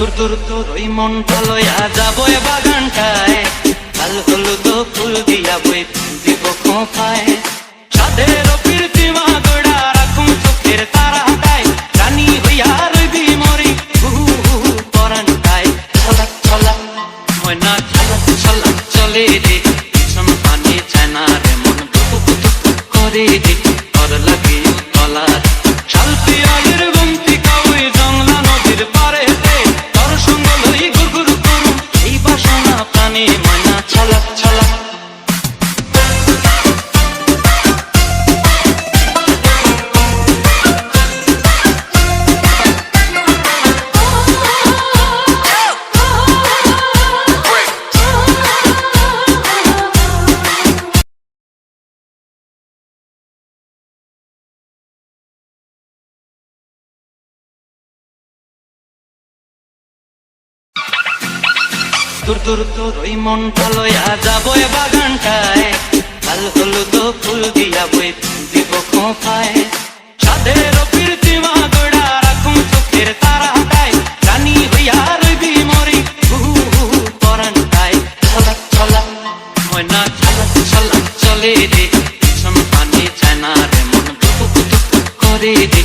তোর তোর তোর ওই মনটা লয়া যাবো এ বাগানটায়, লাল হলুদ ফুল দিয়া বই দিব খোঁপায়। সাদের প্রীতিমা গোড়া রাখুন চোখের তারাটায়, রানী হইয়া রইবি মরি পরানটায়। ছলাক ছলাক ময়না ছলাক ছলাক চলে রে, পিছন পানি চায় না রে, মন দুপুক দুপুক করে রে, তোর লাগে তলার শাল পিয়ালের বন্তি কাউই জংলা নদীর পারে রে, তোর সঙ্গ লই গুরগুর করুম এই বাসনা প্রাণে। ময়না ছলাক ছলাক তোর তোর তোর ওই মনটা লয়া যাবো এ বাগানটায়, লাল হলুদ ফুল দিয়া বই দিব খোঁপায়। সাদের প্রীতিমা গোড়া রাখুন চোখের তারাটায়, রানী হইয়া রইবি মরি পরানটায়। ছলাক ছলাক ময়না ছলাক ছলাক চলে রে, পিছন পানি চায় না রে, মন দুপুক দুপুক করে রে,